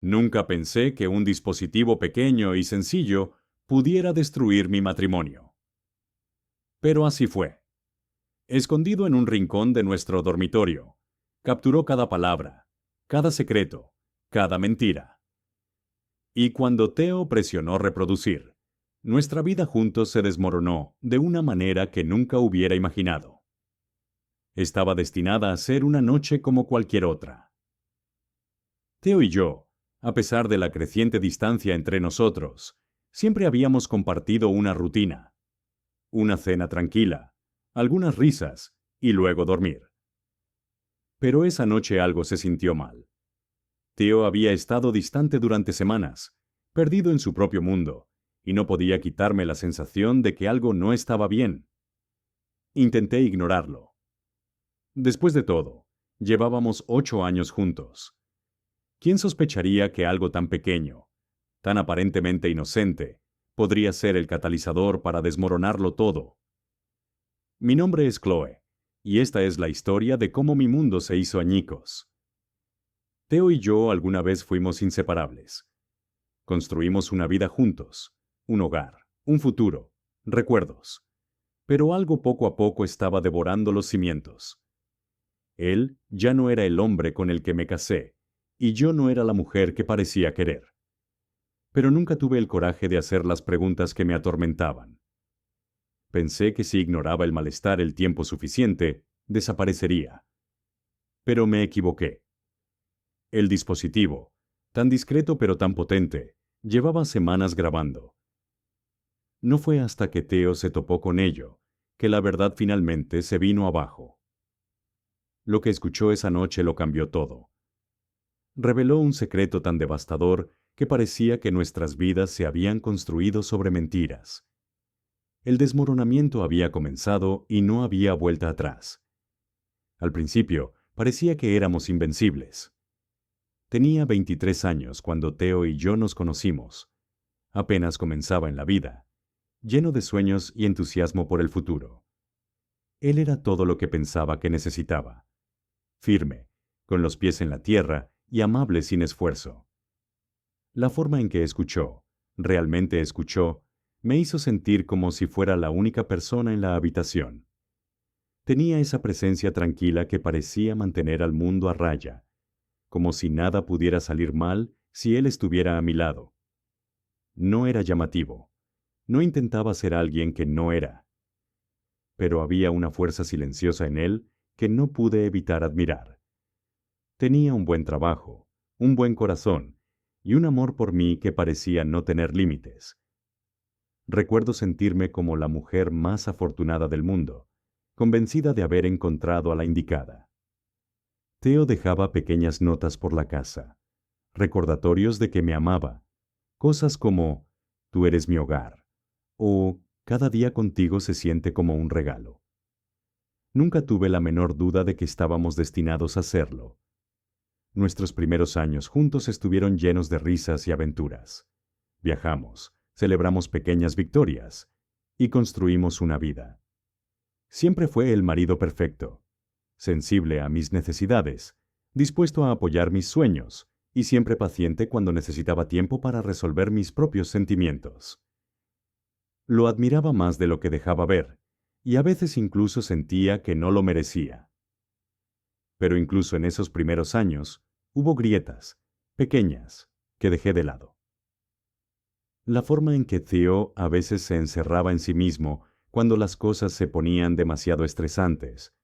Nunca pensé que un dispositivo pequeño y sencillo pudiera destruir mi matrimonio. Pero así fue. Escondido en un rincón de nuestro dormitorio, capturó cada palabra, cada secreto, cada mentira. Y cuando Theo presionó reproducir, nuestra vida juntos se desmoronó de una manera que nunca hubiera imaginado. Estaba destinada a ser una noche como cualquier otra. Theo y yo, a pesar de la creciente distancia entre nosotros, siempre habíamos compartido una rutina, una cena tranquila, algunas risas y luego dormir. Pero esa noche algo se sintió mal. Theo había estado distante durante semanas, perdido en su propio mundo, y no podía quitarme la sensación de que algo no estaba bien. Intenté ignorarlo. Después de todo, llevábamos 8 años juntos. ¿Quién sospecharía que algo tan pequeño, tan aparentemente inocente, podría ser el catalizador para desmoronarlo todo? Mi nombre es Chloe, y esta es la historia de cómo mi mundo se hizo añicos. Theo y yo alguna vez fuimos inseparables. Construimos una vida juntos, un hogar, un futuro, recuerdos. Pero algo poco a poco estaba devorando los cimientos. Él ya no era el hombre con el que me casé, y yo no era la mujer que parecía querer. Pero nunca tuve el coraje de hacer las preguntas que me atormentaban. Pensé que si ignoraba el malestar el tiempo suficiente, desaparecería. Pero me equivoqué. El dispositivo, tan discreto pero tan potente, llevaba semanas grabando. No fue hasta que Theo se topó con ello, que la verdad finalmente se vino abajo. Lo que escuchó esa noche lo cambió todo. Reveló un secreto tan devastador que parecía que nuestras vidas se habían construido sobre mentiras. El desmoronamiento había comenzado y no había vuelta atrás. Al principio, parecía que éramos invencibles. Tenía 23 años cuando Theo y yo nos conocimos. Apenas comenzaba en la vida, lleno de sueños y entusiasmo por el futuro. Él era todo lo que pensaba que necesitaba. Firme, con los pies en la tierra y amable sin esfuerzo. La forma en que escuchó, realmente escuchó, me hizo sentir como si fuera la única persona en la habitación. Tenía esa presencia tranquila que parecía mantener al mundo a raya, como si nada pudiera salir mal si él estuviera a mi lado. No era llamativo, no intentaba ser alguien que no era, pero había una fuerza silenciosa en él que no pude evitar admirar. Tenía un buen trabajo, un buen corazón y un amor por mí que parecía no tener límites. Recuerdo sentirme como la mujer más afortunada del mundo, convencida de haber encontrado a la indicada. Theo dejaba pequeñas notas por la casa, recordatorios de que me amaba, cosas como «Tú eres mi hogar» o «Cada día contigo se siente como un regalo». Nunca tuve la menor duda de que estábamos destinados a hacerlo. Nuestros primeros años juntos estuvieron llenos de risas y aventuras. Viajamos, celebramos pequeñas victorias y construimos una vida. Siempre fue el marido perfecto, sensible a mis necesidades, dispuesto a apoyar mis sueños y siempre paciente cuando necesitaba tiempo para resolver mis propios sentimientos. Lo admiraba más de lo que dejaba ver, y a veces incluso sentía que no lo merecía. Pero incluso en esos primeros años, hubo grietas, pequeñas, que dejé de lado. La forma en que Theo a veces se encerraba en sí mismo cuando las cosas se ponían demasiado estresantes.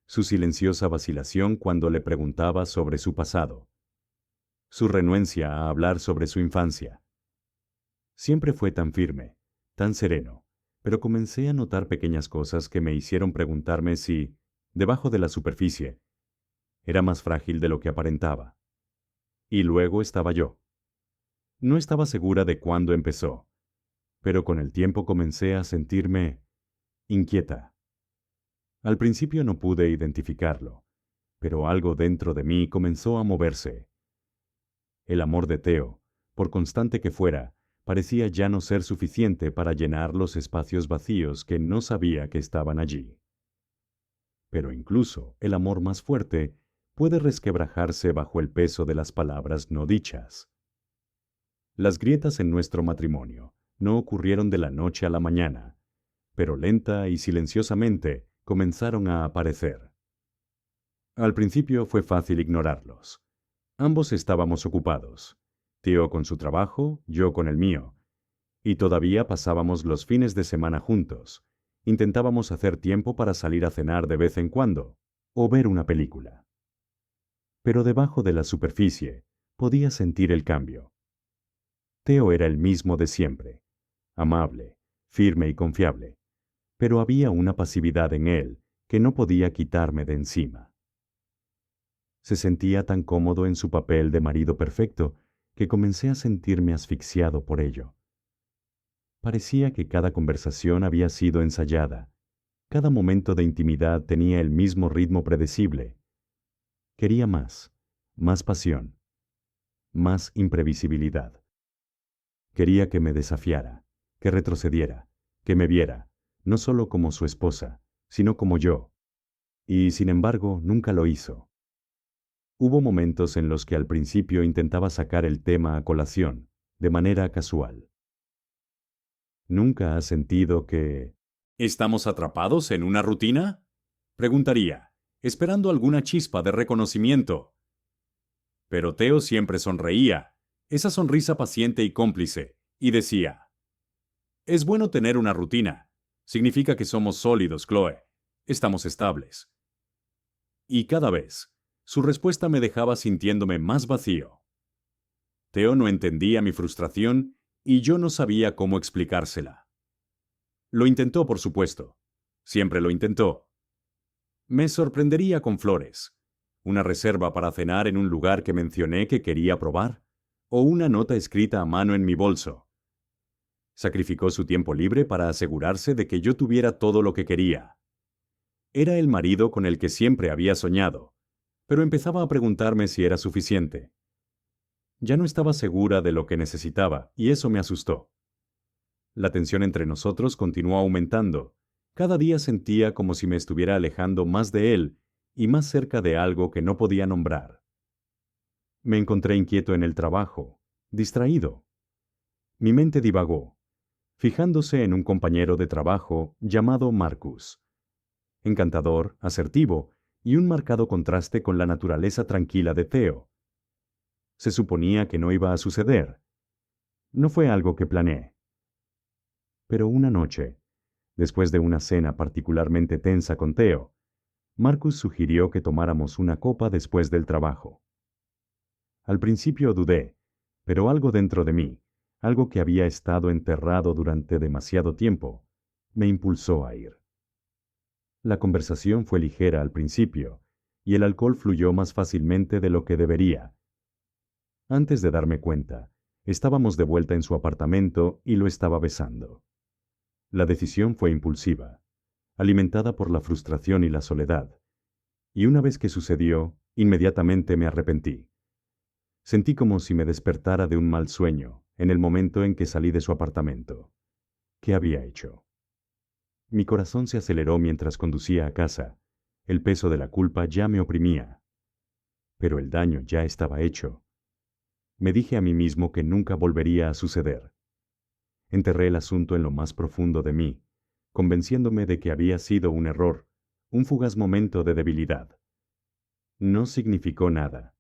Su silenciosa vacilación cuando le preguntaba sobre su pasado. Su renuencia a hablar sobre su infancia. Siempre fue tan firme, tan sereno, pero comencé a notar pequeñas cosas que me hicieron preguntarme si, debajo de la superficie, era más frágil de lo que aparentaba. Y luego estaba yo. No estaba segura de cuándo empezó, pero con el tiempo comencé a sentirme inquieta. Al principio no pude identificarlo, pero algo dentro de mí comenzó a moverse. El amor de Theo, por constante que fuera, parecía ya no ser suficiente para llenar los espacios vacíos que no sabía que estaban allí. Pero incluso el amor más fuerte puede resquebrajarse bajo el peso de las palabras no dichas. Las grietas en nuestro matrimonio no ocurrieron de la noche a la mañana, pero lenta y silenciosamente comenzaron a aparecer. Al principio fue fácil ignorarlos. Ambos estábamos ocupados, Theo con su trabajo, yo con el mío, y todavía pasábamos los fines de semana juntos. Intentábamos hacer tiempo para salir a cenar de vez en cuando, o ver una película. Pero debajo de la superficie podía sentir el cambio. Theo era el mismo de siempre, amable, firme y confiable, pero había una pasividad en él que no podía quitarme de encima. Se sentía tan cómodo en su papel de marido perfecto que comencé a sentirme asfixiado por ello. Parecía que cada conversación había sido ensayada, cada momento de intimidad tenía el mismo ritmo predecible. Quería más pasión, más imprevisibilidad. Quería que me desafiara, que retrocediera, que me viera, no solo como su esposa, sino como yo. Y, sin embargo, nunca lo hizo. Hubo momentos en los que al principio intentaba sacar el tema a colación, de manera casual. ¿Nunca has sentido que ¿estamos atrapados en una rutina? Preguntaría, esperando alguna chispa de reconocimiento. Pero Theo siempre sonreía, esa sonrisa paciente y cómplice, y decía, es bueno tener una rutina. Significa que somos sólidos, Chloe. Estamos estables. Y cada vez, su respuesta me dejaba sintiéndome más vacío. Theo no entendía mi frustración y yo no sabía cómo explicársela. Lo intentó, por supuesto. Siempre lo intentó. Me sorprendería con flores, una reserva para cenar en un lugar que mencioné que quería probar, o una nota escrita a mano en mi bolso. Sacrificó su tiempo libre para asegurarse de que yo tuviera todo lo que quería. Era el marido con el que siempre había soñado, pero empezaba a preguntarme si era suficiente. Ya no estaba segura de lo que necesitaba, y eso me asustó. La tensión entre nosotros continuó aumentando. Cada día sentía como si me estuviera alejando más de él y más cerca de algo que no podía nombrar. Me encontré inquieto en el trabajo, distraído. Mi mente divagó, fijándose en un compañero de trabajo llamado Marcus. Encantador, asertivo y un marcado contraste con la naturaleza tranquila de Theo. Se suponía que no iba a suceder. No fue algo que planeé. Pero una noche, después de una cena particularmente tensa con Theo, Marcus sugirió que tomáramos una copa después del trabajo. Al principio dudé, pero algo dentro de mí, algo que había estado enterrado durante demasiado tiempo, me impulsó a ir. La conversación fue ligera al principio, y el alcohol fluyó más fácilmente de lo que debería. Antes de darme cuenta, estábamos de vuelta en su apartamento y lo estaba besando. La decisión fue impulsiva, alimentada por la frustración y la soledad, y una vez que sucedió, inmediatamente me arrepentí. Sentí como si me despertara de un mal sueño en el momento en que salí de su apartamento. ¿Qué había hecho? Mi corazón se aceleró mientras conducía a casa. El peso de la culpa ya me oprimía. Pero el daño ya estaba hecho. Me dije a mí mismo que nunca volvería a suceder. Enterré el asunto en lo más profundo de mí, convenciéndome de que había sido un error, un fugaz momento de debilidad. No significó nada.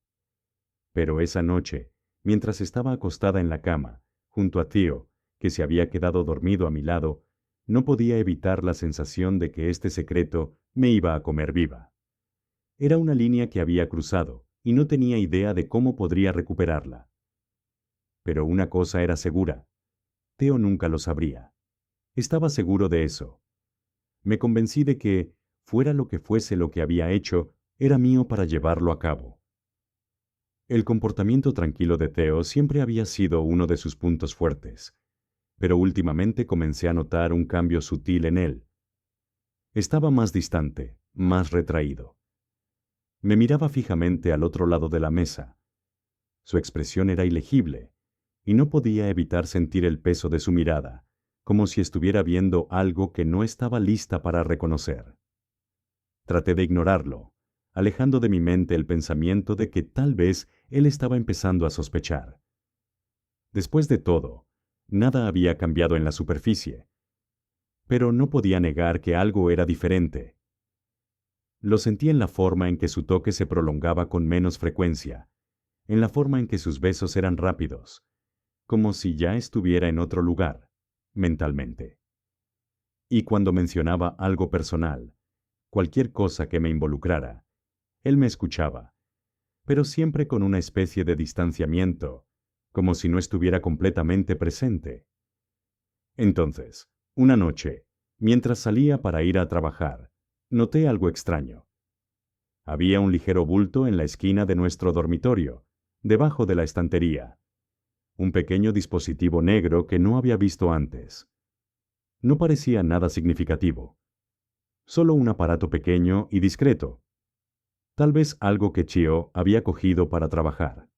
Pero esa noche, mientras estaba acostada en la cama, junto a Theo, que se había quedado dormido a mi lado, no podía evitar la sensación de que este secreto me iba a comer viva. Era una línea que había cruzado, y no tenía idea de cómo podría recuperarla. Pero una cosa era segura. Theo nunca lo sabría. Estaba seguro de eso. Me convencí de que, fuera lo que fuese lo que había hecho, era mío para llevarlo a cabo. El comportamiento tranquilo de Theo siempre había sido uno de sus puntos fuertes, pero últimamente comencé a notar un cambio sutil en él. Estaba más distante, más retraído. Me miraba fijamente al otro lado de la mesa. Su expresión era ilegible, y no podía evitar sentir el peso de su mirada, como si estuviera viendo algo que no estaba lista para reconocer. Traté de ignorarlo, alejando de mi mente el pensamiento de que tal vez él estaba empezando a sospechar. Después de todo, nada había cambiado en la superficie, pero no podía negar que algo era diferente. Lo sentí en la forma en que su toque se prolongaba con menos frecuencia, en la forma en que sus besos eran rápidos, como si ya estuviera en otro lugar, mentalmente. Y cuando mencionaba algo personal, cualquier cosa que me involucrara, él me escuchaba, pero siempre con una especie de distanciamiento, como si no estuviera completamente presente. Entonces, una noche, mientras salía para ir a trabajar, noté algo extraño. Había un ligero bulto en la esquina de nuestro dormitorio, debajo de la estantería. Un pequeño dispositivo negro que no había visto antes. No parecía nada significativo. Solo un aparato pequeño y discreto. Tal vez algo que Chio había cogido para trabajar.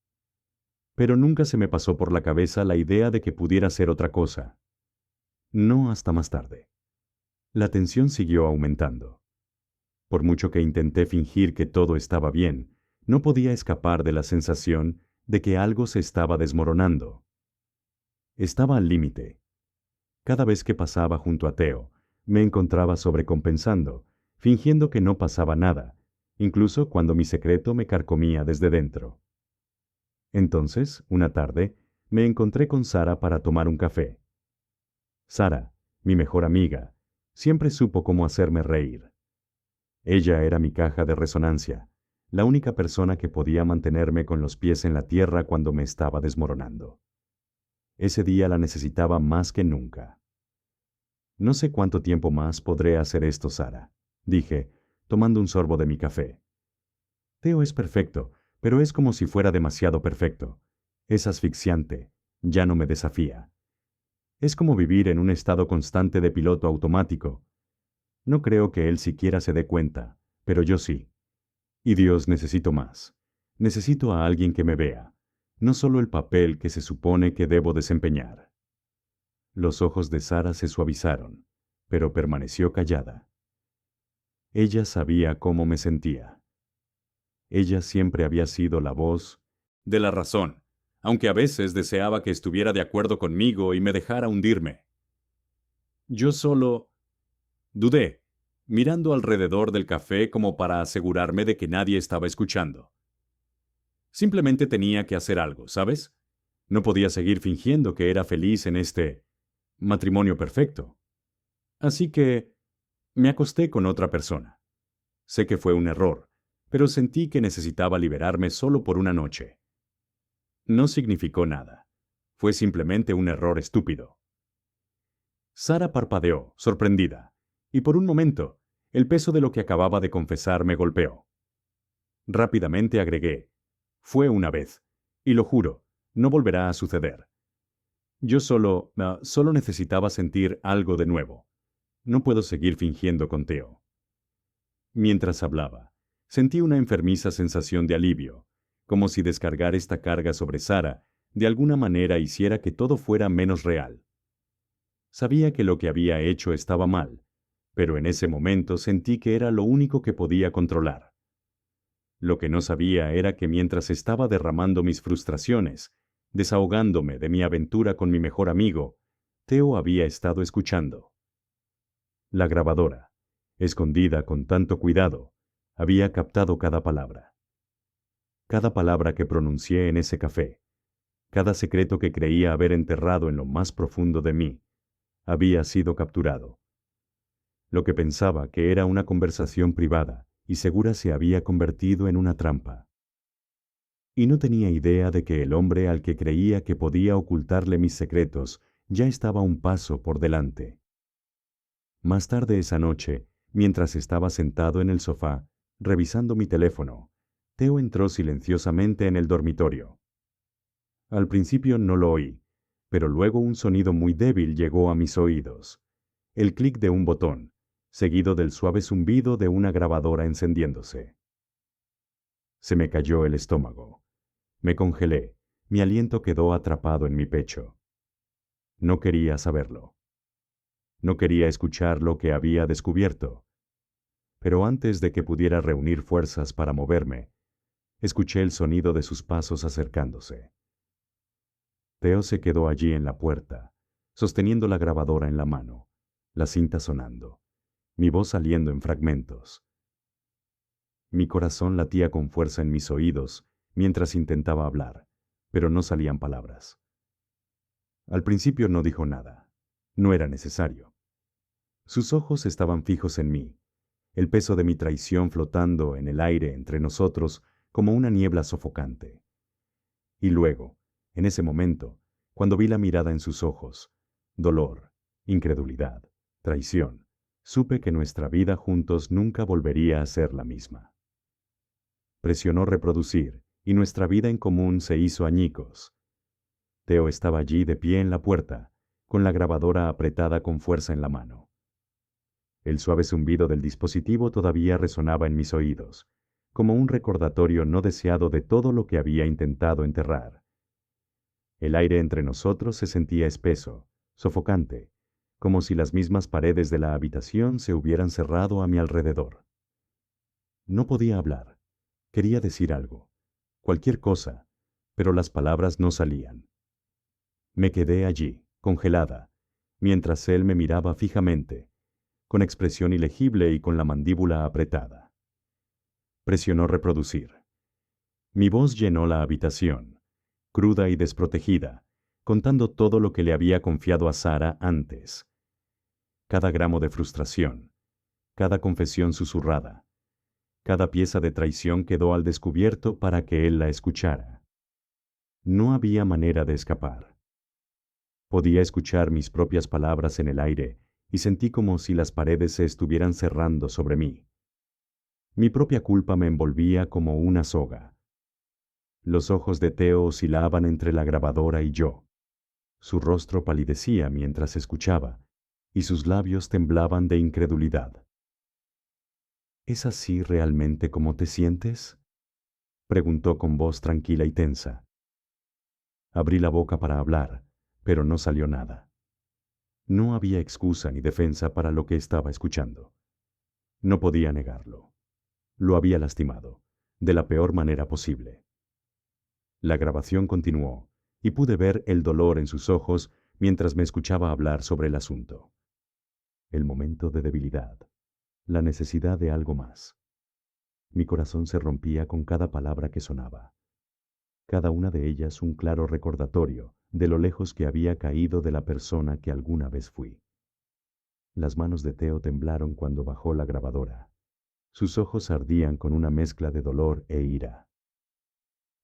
Pero nunca se me pasó por la cabeza la idea de que pudiera ser otra cosa. No hasta más tarde. La tensión siguió aumentando. Por mucho que intenté fingir que todo estaba bien, no podía escapar de la sensación de que algo se estaba desmoronando. Estaba al límite. Cada vez que pasaba junto a Theo, me encontraba sobrecompensando, fingiendo que no pasaba nada, incluso cuando mi secreto me carcomía desde dentro. Entonces, una tarde, me encontré con Sara para tomar un café. Sara, mi mejor amiga, siempre supo cómo hacerme reír. Ella era mi caja de resonancia, la única persona que podía mantenerme con los pies en la tierra cuando me estaba desmoronando. Ese día la necesitaba más que nunca. No sé cuánto tiempo más podré hacer esto, Sara, dije, tomando un sorbo de mi café. Theo es perfecto, pero es como si fuera demasiado perfecto. Es asfixiante, ya no me desafía. Es como vivir en un estado constante de piloto automático. No creo que él siquiera se dé cuenta, pero yo sí. Y Dios, necesito más. Necesito a alguien que me vea, no solo el papel que se supone que debo desempeñar. Los ojos de Sara se suavizaron, pero permaneció callada. Ella sabía cómo me sentía. Ella siempre había sido la voz de la razón, aunque a veces deseaba que estuviera de acuerdo conmigo y me dejara hundirme. Yo solo dudé, mirando alrededor del café como para asegurarme de que nadie estaba escuchando. Simplemente tenía que hacer algo, ¿sabes? No podía seguir fingiendo que era feliz en este matrimonio perfecto. Así que me acosté con otra persona. Sé que fue un error, pero sentí que necesitaba liberarme solo por una noche. No significó nada. Fue simplemente un error estúpido. Sara parpadeó, sorprendida, y por un momento, el peso de lo que acababa de confesar me golpeó. Rápidamente agregué, fue una vez, y lo juro, no volverá a suceder. Yo solo necesitaba sentir algo de nuevo. No puedo seguir fingiendo con Theo. Mientras hablaba, sentí una enfermiza sensación de alivio, como si descargar esta carga sobre Sara de alguna manera hiciera que todo fuera menos real. Sabía que lo que había hecho estaba mal, pero en ese momento sentí que era lo único que podía controlar. Lo que no sabía era que mientras estaba derramando mis frustraciones, desahogándome de mi aventura con mi mejor amigo, Theo había estado escuchando. La grabadora, escondida con tanto cuidado, había captado cada palabra. Cada palabra que pronuncié en ese café, cada secreto que creía haber enterrado en lo más profundo de mí, había sido capturado. Lo que pensaba que era una conversación privada y segura se había convertido en una trampa. Y no tenía idea de que el hombre al que creía que podía ocultarle mis secretos ya estaba un paso por delante. Más tarde esa noche, mientras estaba sentado en el sofá, revisando mi teléfono, Theo entró silenciosamente en el dormitorio. Al principio no lo oí, pero luego un sonido muy débil llegó a mis oídos. El clic de un botón, seguido del suave zumbido de una grabadora encendiéndose. Se me cayó el estómago. Me congelé, mi aliento quedó atrapado en mi pecho. No quería saberlo. No quería escuchar lo que había descubierto. Pero antes de que pudiera reunir fuerzas para moverme, escuché el sonido de sus pasos acercándose. Teo se quedó allí en la puerta, sosteniendo la grabadora en la mano, la cinta sonando, mi voz saliendo en fragmentos. Mi corazón latía con fuerza en mis oídos mientras intentaba hablar, pero no salían palabras. Al principio no dijo nada. No era necesario. Sus ojos estaban fijos en mí, el peso de mi traición flotando en el aire entre nosotros como una niebla sofocante. Y luego, en ese momento, cuando vi la mirada en sus ojos, dolor, incredulidad, traición, supe que nuestra vida juntos nunca volvería a ser la misma. Presionó reproducir, y nuestra vida en común se hizo añicos. Teo estaba allí de pie en la puerta, con la grabadora apretada con fuerza en la mano. El suave zumbido del dispositivo todavía resonaba en mis oídos, como un recordatorio no deseado de todo lo que había intentado enterrar. El aire entre nosotros se sentía espeso, sofocante, como si las mismas paredes de la habitación se hubieran cerrado a mi alrededor. No podía hablar. Quería decir algo, cualquier cosa, pero las palabras no salían. Me quedé allí, congelada, mientras él me miraba fijamente, con expresión ilegible y con la mandíbula apretada. Presionó reproducir. Mi voz llenó la habitación, cruda y desprotegida, contando todo lo que le había confiado a Sara antes. Cada gramo de frustración, cada confesión susurrada, cada pieza de traición quedó al descubierto para que él la escuchara. No había manera de escapar. Podía escuchar mis propias palabras en el aire y sentí como si las paredes se estuvieran cerrando sobre mí. Mi propia culpa me envolvía como una soga. Los ojos de Teo oscilaban entre la grabadora y yo. Su rostro palidecía mientras escuchaba, y sus labios temblaban de incredulidad. ¿Es así realmente como te sientes?, preguntó con voz tranquila y tensa. Abrí la boca para hablar, pero no salió nada. No había excusa ni defensa para lo que estaba escuchando. No podía negarlo. Lo había lastimado, de la peor manera posible. La grabación continuó, y pude ver el dolor en sus ojos mientras me escuchaba hablar sobre el asunto. El momento de debilidad, la necesidad de algo más. Mi corazón se rompía con cada palabra que sonaba. Cada una de ellas un claro recordatorio de lo lejos que había caído de la persona que alguna vez fui. Las manos de Teo temblaron cuando bajó la grabadora. Sus ojos ardían con una mezcla de dolor e ira.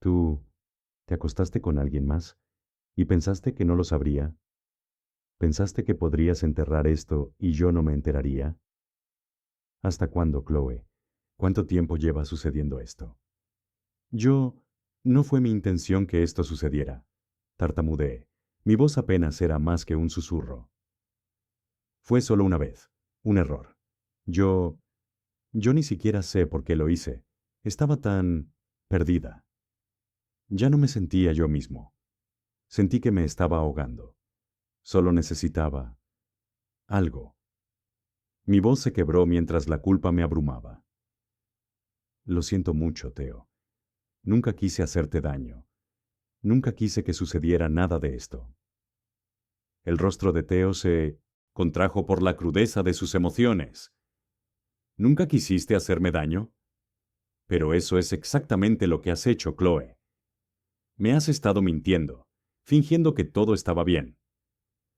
¿Tú te acostaste con alguien más y pensaste que no lo sabría? ¿Pensaste que podrías enterrar esto y yo no me enteraría? ¿Hasta cuándo, Chloe? ¿Cuánto tiempo lleva sucediendo esto? No fue mi intención que esto sucediera. Tartamudeé. Mi voz apenas era más que un susurro. Fue solo una vez, un error. Yo ni siquiera sé por qué lo hice. Estaba tan perdida. Ya no me sentía yo mismo. Sentí que me estaba ahogando. Solo necesitaba algo. Mi voz se quebró mientras la culpa me abrumaba. Lo siento mucho, Teo. Nunca quise hacerte daño. Nunca quise que sucediera nada de esto. El rostro de Teo se contrajo por la crudeza de sus emociones. ¿Nunca quisiste hacerme daño? Pero eso es exactamente lo que has hecho, Chloe. Me has estado mintiendo, fingiendo que todo estaba bien.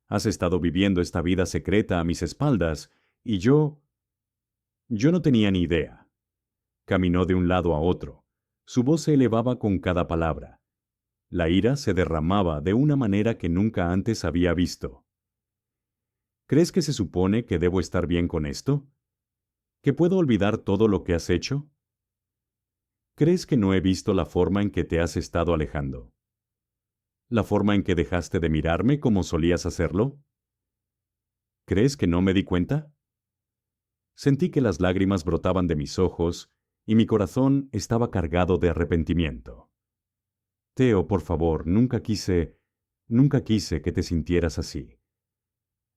Has estado viviendo esta vida secreta a mis espaldas, y yo no tenía ni idea. Caminó de un lado a otro. Su voz se elevaba con cada palabra. La ira se derramaba de una manera que nunca antes había visto. ¿Crees que se supone que debo estar bien con esto? ¿Que puedo olvidar todo lo que has hecho? ¿Crees que no he visto la forma en que te has estado alejando? ¿La forma en que dejaste de mirarme como solías hacerlo? ¿Crees que no me di cuenta? Sentí que las lágrimas brotaban de mis ojos y mi corazón estaba cargado de arrepentimiento. Teo, por favor, nunca quise que te sintieras así.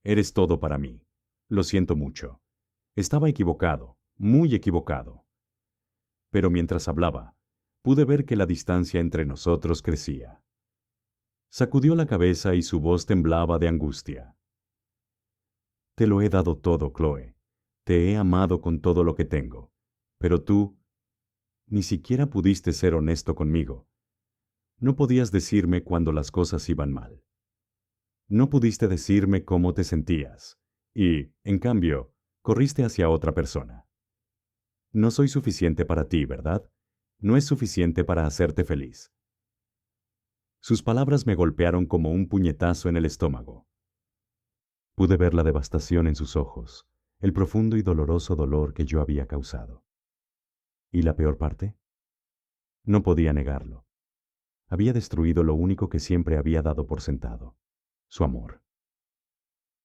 Eres todo para mí. Lo siento mucho. Estaba equivocado, muy equivocado. Pero mientras hablaba, pude ver que la distancia entre nosotros crecía. Sacudió la cabeza y su voz temblaba de angustia. Te lo he dado todo, Chloe. Te he amado con todo lo que tengo. Pero tú ni siquiera pudiste ser honesto conmigo. No podías decirme cuando las cosas iban mal. No pudiste decirme cómo te sentías. Y, en cambio, corriste hacia otra persona. No soy suficiente para ti, ¿verdad? No es suficiente para hacerte feliz. Sus palabras me golpearon como un puñetazo en el estómago. Pude ver la devastación en sus ojos, el profundo y doloroso dolor que yo había causado. ¿Y la peor parte? No podía negarlo. Había destruido lo único que siempre había dado por sentado, su amor.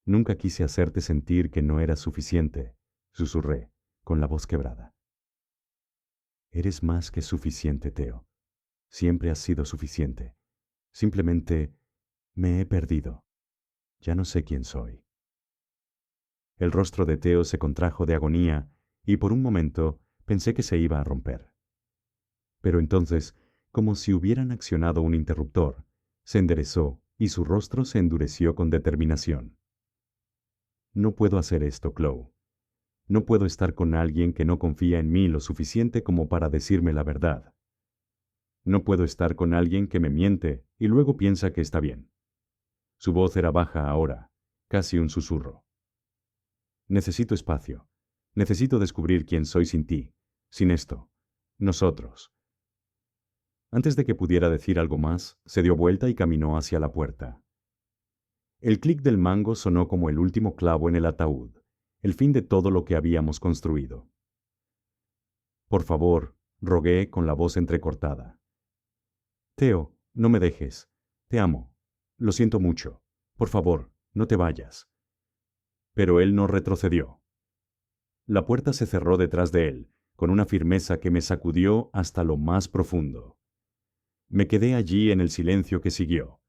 Nunca quise hacerte sentir que no eras suficiente, susurré, con la voz quebrada. Eres más que suficiente, Theo. Siempre has sido suficiente. Simplemente me he perdido. Ya no sé quién soy. El rostro de Theo se contrajo de agonía y por un momento pensé que se iba a romper. Pero entonces, como si hubieran accionado un interruptor, se enderezó y su rostro se endureció con determinación. No puedo hacer esto, Chloe. No puedo estar con alguien que no confía en mí lo suficiente como para decirme la verdad. No puedo estar con alguien que me miente y luego piensa que está bien. Su voz era baja ahora, casi un susurro. Necesito espacio. Necesito descubrir quién soy sin ti, sin esto, nosotros. Antes de que pudiera decir algo más, se dio vuelta y caminó hacia la puerta. El clic del mango sonó como el último clavo en el ataúd, el fin de todo lo que habíamos construido. Por favor, rogué con la voz entrecortada. Theo, no me dejes. Te amo. Lo siento mucho. Por favor, no te vayas. Pero él no retrocedió. La puerta se cerró detrás de él, con una firmeza que me sacudió hasta lo más profundo. Me quedé allí en el silencio que siguió,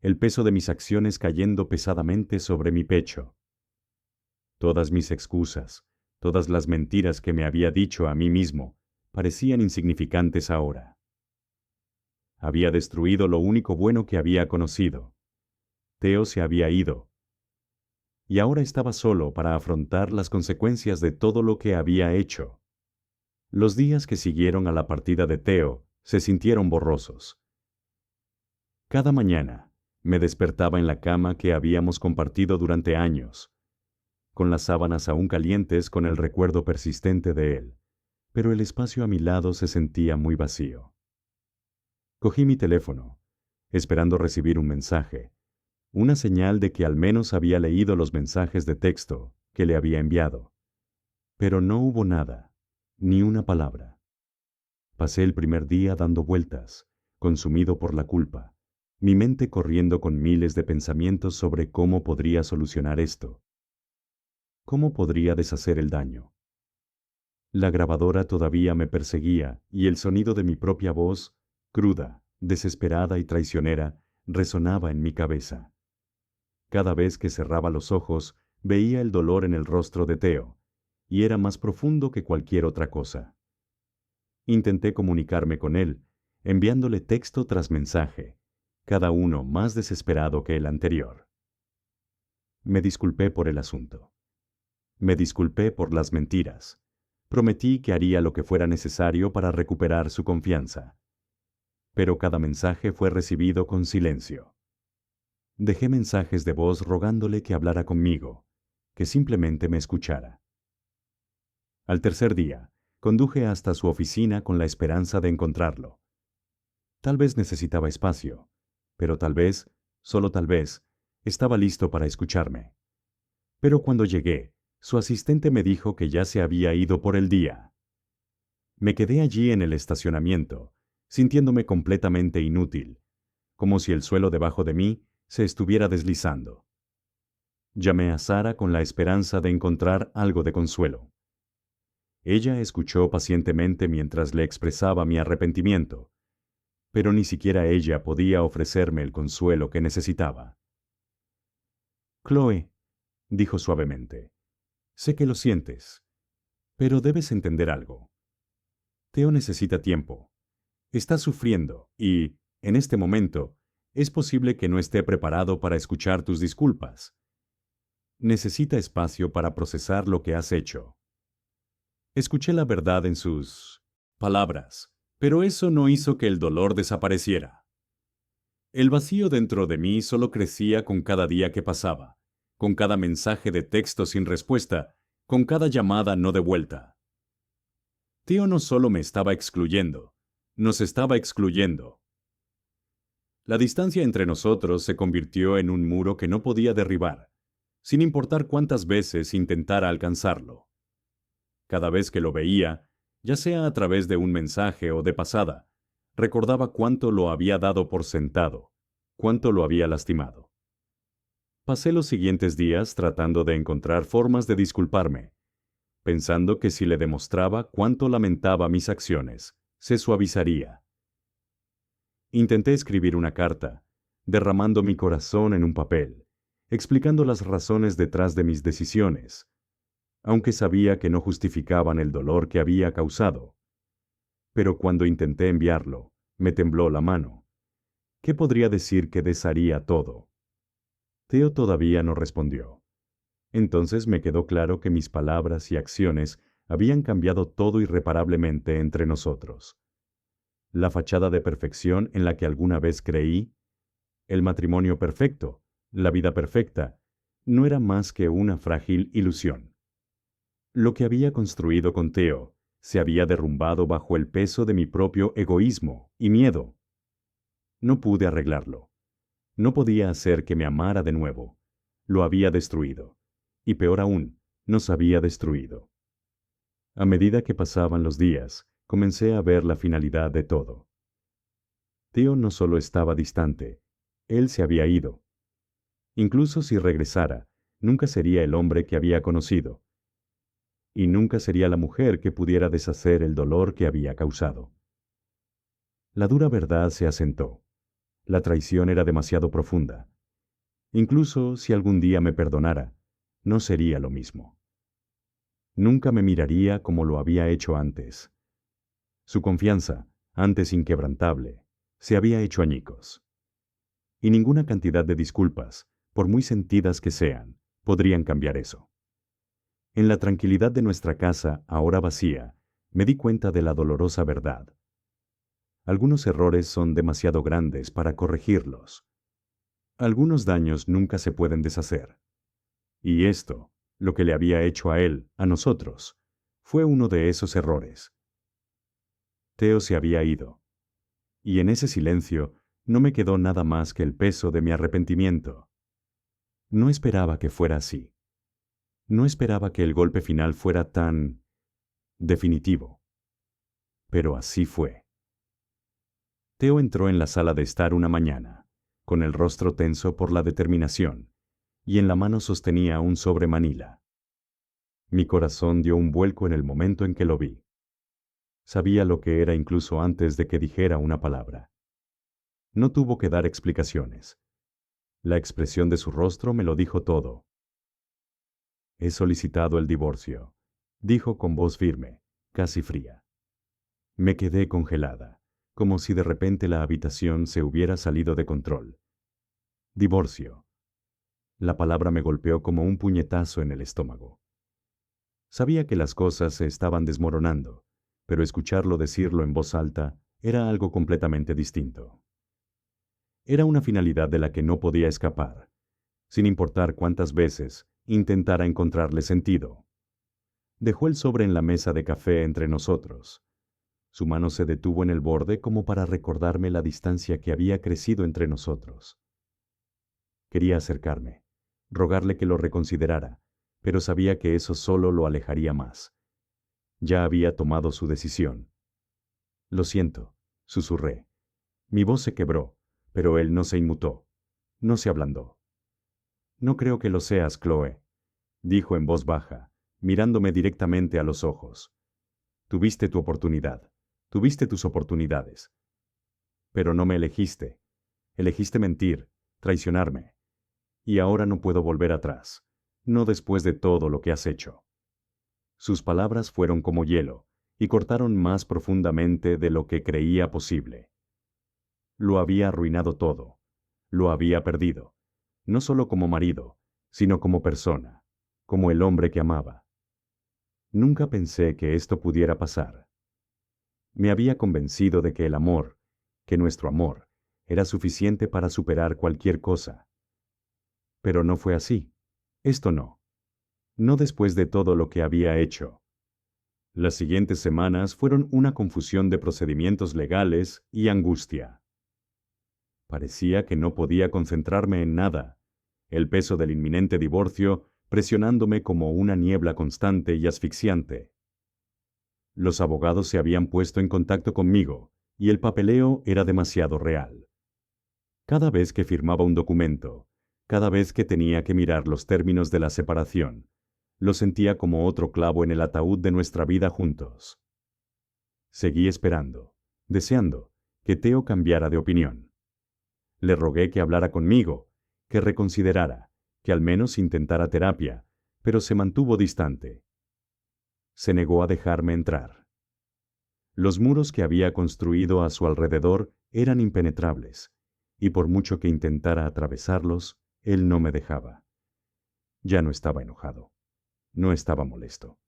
el peso de mis acciones cayendo pesadamente sobre mi pecho. Todas mis excusas, todas las mentiras que me había dicho a mí mismo, parecían insignificantes ahora. Había destruido lo único bueno que había conocido. Theo se había ido. Y ahora estaba solo para afrontar las consecuencias de todo lo que había hecho. Los días que siguieron a la partida de Theo se sintieron borrosos. Cada mañana me despertaba en la cama que habíamos compartido durante años, con las sábanas aún calientes con el recuerdo persistente de él, pero el espacio a mi lado se sentía muy vacío. Cogí mi teléfono, esperando recibir un mensaje, una señal de que al menos había leído los mensajes de texto que le había enviado. Pero no hubo nada, ni una palabra. Pasé el primer día dando vueltas, consumido por la culpa, mi mente corriendo con miles de pensamientos sobre cómo podría solucionar esto. ¿Cómo podría deshacer el daño? La grabadora todavía me perseguía y el sonido de mi propia voz, cruda, desesperada y traicionera, resonaba en mi cabeza. Cada vez que cerraba los ojos, veía el dolor en el rostro de Theo, y era más profundo que cualquier otra cosa. Intenté comunicarme con él, enviándole texto tras mensaje, cada uno más desesperado que el anterior. Me disculpé por el asunto. Me disculpé por las mentiras. Prometí que haría lo que fuera necesario para recuperar su confianza. Pero cada mensaje fue recibido con silencio. Dejé mensajes de voz rogándole que hablara conmigo, que simplemente me escuchara. Al tercer día, conduje hasta su oficina con la esperanza de encontrarlo. Tal vez necesitaba espacio, pero tal vez, solo tal vez, estaba listo para escucharme. Pero cuando llegué, su asistente me dijo que ya se había ido por el día. Me quedé allí en el estacionamiento, sintiéndome completamente inútil, como si el suelo debajo de mí se estuviera deslizando. Llamé a Sara con la esperanza de encontrar algo de consuelo. Ella escuchó pacientemente mientras le expresaba mi arrepentimiento, pero ni siquiera ella podía ofrecerme el consuelo que necesitaba. Chloe, dijo suavemente, sé que lo sientes. Pero debes entender algo. Teo necesita tiempo. Está sufriendo y, en este momento, es posible que no esté preparado para escuchar tus disculpas. Necesita espacio para procesar lo que has hecho. Escuché la verdad en sus palabras, pero eso no hizo que el dolor desapareciera. El vacío dentro de mí solo crecía con cada día que pasaba, con cada mensaje de texto sin respuesta, con cada llamada no devuelta. Teo no solo me estaba excluyendo, nos estaba excluyendo. La distancia entre nosotros se convirtió en un muro que no podía derribar, sin importar cuántas veces intentara alcanzarlo. Cada vez que lo veía, ya sea a través de un mensaje o de pasada, recordaba cuánto lo había dado por sentado, cuánto lo había lastimado. Pasé los siguientes días tratando de encontrar formas de disculparme, pensando que si le demostraba cuánto lamentaba mis acciones, se suavizaría. Intenté escribir una carta, derramando mi corazón en un papel, explicando las razones detrás de mis decisiones, aunque sabía que no justificaban el dolor que había causado. Pero cuando intenté enviarlo, me tembló la mano. ¿Qué podría decir que desharía todo? Teo todavía no respondió. Entonces me quedó claro que mis palabras y acciones habían cambiado todo irreparablemente entre nosotros. La fachada de perfección en la que alguna vez creí, el matrimonio perfecto, la vida perfecta, no era más que una frágil ilusión. Lo que había construido con Teo se había derrumbado bajo el peso de mi propio egoísmo y miedo. No pude arreglarlo. No podía hacer que me amara de nuevo. Lo había destruido. Y peor aún, nos había destruido. A medida que pasaban los días, comencé a ver la finalidad de todo. Teo no solo estaba distante, él se había ido. Incluso si regresara, nunca sería el hombre que había conocido. Y nunca sería la mujer que pudiera deshacer el dolor que había causado. La dura verdad se asentó. La traición era demasiado profunda. Incluso si algún día me perdonara, no sería lo mismo. Nunca me miraría como lo había hecho antes. Su confianza, antes inquebrantable, se había hecho añicos. Y ninguna cantidad de disculpas, por muy sentidas que sean, podrían cambiar eso. En la tranquilidad de nuestra casa, ahora vacía, me di cuenta de la dolorosa verdad. Algunos errores son demasiado grandes para corregirlos. Algunos daños nunca se pueden deshacer. Y esto, lo que le había hecho a él, a nosotros, fue uno de esos errores. Teo se había ido. Y en ese silencio no me quedó nada más que el peso de mi arrepentimiento. No esperaba que fuera así. No esperaba que el golpe final fuera tan definitivo. Pero así fue. Teo entró en la sala de estar una mañana, con el rostro tenso por la determinación, y en la mano sostenía un sobre Manila. Mi corazón dio un vuelco en el momento en que lo vi. Sabía lo que era incluso antes de que dijera una palabra. No tuvo que dar explicaciones. La expresión de su rostro me lo dijo todo. He solicitado el divorcio, dijo con voz firme, casi fría. Me quedé congelada, como si de repente la habitación se hubiera salido de control. Divorcio. La palabra me golpeó como un puñetazo en el estómago. Sabía que las cosas se estaban desmoronando, pero escucharlo decirlo en voz alta era algo completamente distinto. Era una finalidad de la que no podía escapar, sin importar cuántas veces intentara encontrarle sentido. Dejó el sobre en la mesa de café entre nosotros. Su mano se detuvo en el borde como para recordarme la distancia que había crecido entre nosotros. Quería acercarme, rogarle que lo reconsiderara, pero sabía que eso solo lo alejaría más. Ya había tomado su decisión. Lo siento, susurré. Mi voz se quebró, pero él no se inmutó, no se ablandó. No creo que lo seas, Chloe, dijo en voz baja, mirándome directamente a los ojos. Tuviste tu oportunidad, tuviste tus oportunidades. Pero no me elegiste. Elegiste mentir, traicionarme. Y ahora no puedo volver atrás, no después de todo lo que has hecho. Sus palabras fueron como hielo, y cortaron más profundamente de lo que creía posible. Lo había arruinado todo. Lo había perdido, no solo como marido, sino como persona, como el hombre que amaba. Nunca pensé que esto pudiera pasar. Me había convencido de que el amor, que nuestro amor, era suficiente para superar cualquier cosa. Pero no fue así. Esto no. No después de todo lo que había hecho. Las siguientes semanas fueron una confusión de procedimientos legales y angustia. Parecía que no podía concentrarme en nada, el peso del inminente divorcio presionándome como una niebla constante y asfixiante. Los abogados se habían puesto en contacto conmigo, y el papeleo era demasiado real. Cada vez que firmaba un documento, cada vez que tenía que mirar los términos de la separación, lo sentía como otro clavo en el ataúd de nuestra vida juntos. Seguí esperando, deseando que Theo cambiara de opinión. Le rogué que hablara conmigo, que reconsiderara, que al menos intentara terapia, pero se mantuvo distante. Se negó a dejarme entrar. Los muros que había construido a su alrededor eran impenetrables, y por mucho que intentara atravesarlos, él no me dejaba. Ya no estaba enojado. No estaba molesto.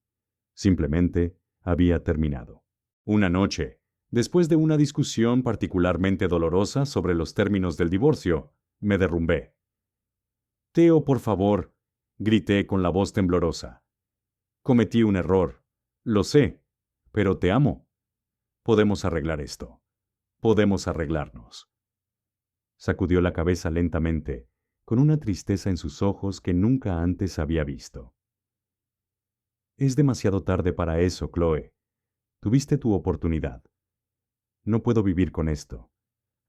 Simplemente había terminado. Una noche, después de una discusión particularmente dolorosa sobre los términos del divorcio, me derrumbé. «Theo, por favor», grité con la voz temblorosa. «Cometí un error. Lo sé, pero te amo. Podemos arreglar esto. Podemos arreglarnos». Sacudió la cabeza lentamente, con una tristeza en sus ojos que nunca antes había visto. «Es demasiado tarde para eso, Chloe. Tuviste tu oportunidad. No puedo vivir con esto.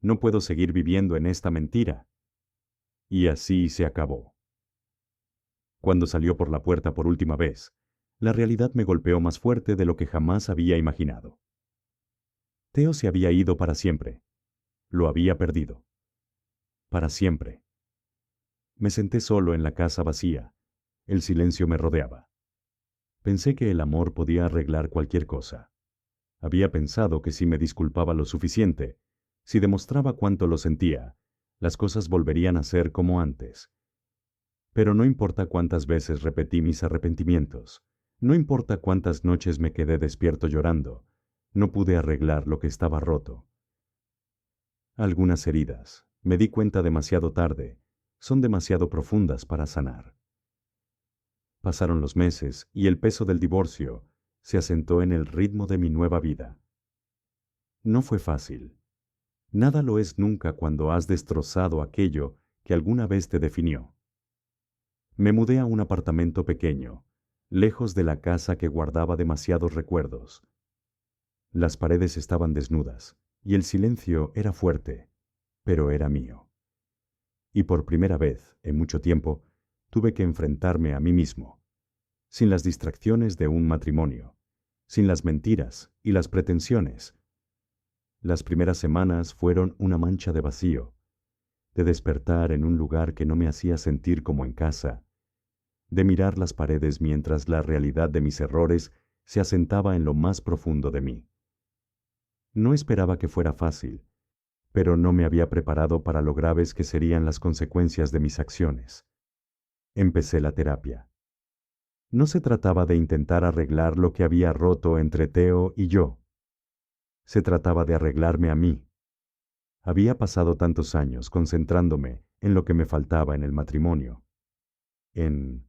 No puedo seguir viviendo en esta mentira». Y así se acabó. Cuando salió por la puerta por última vez, la realidad me golpeó más fuerte de lo que jamás había imaginado. Theo se había ido para siempre. Lo había perdido. Para siempre. Me senté solo en la casa vacía. El silencio me rodeaba. Pensé que el amor podía arreglar cualquier cosa. Había pensado que si me disculpaba lo suficiente, si demostraba cuánto lo sentía, las cosas volverían a ser como antes. Pero no importa cuántas veces repetí mis arrepentimientos, no importa cuántas noches me quedé despierto llorando, no pude arreglar lo que estaba roto. Algunas heridas, me di cuenta demasiado tarde, son demasiado profundas para sanar. Pasaron los meses y el peso del divorcio se asentó en el ritmo de mi nueva vida. No fue fácil. Nada lo es nunca cuando has destrozado aquello que alguna vez te definió. Me mudé a un apartamento pequeño, lejos de la casa que guardaba demasiados recuerdos. Las paredes estaban desnudas y el silencio era fuerte, pero era mío. Y por primera vez, en mucho tiempo, tuve que enfrentarme a mí mismo, sin las distracciones de un matrimonio, sin las mentiras y las pretensiones. Las primeras semanas fueron una mancha de vacío, de despertar en un lugar que no me hacía sentir como en casa, de mirar las paredes mientras la realidad de mis errores se asentaba en lo más profundo de mí. No esperaba que fuera fácil, pero no me había preparado para lo graves que serían las consecuencias de mis acciones. Empecé la terapia. No se trataba de intentar arreglar lo que había roto entre Theo y yo. Se trataba de arreglarme a mí. Había pasado tantos años concentrándome en lo que me faltaba en el matrimonio, en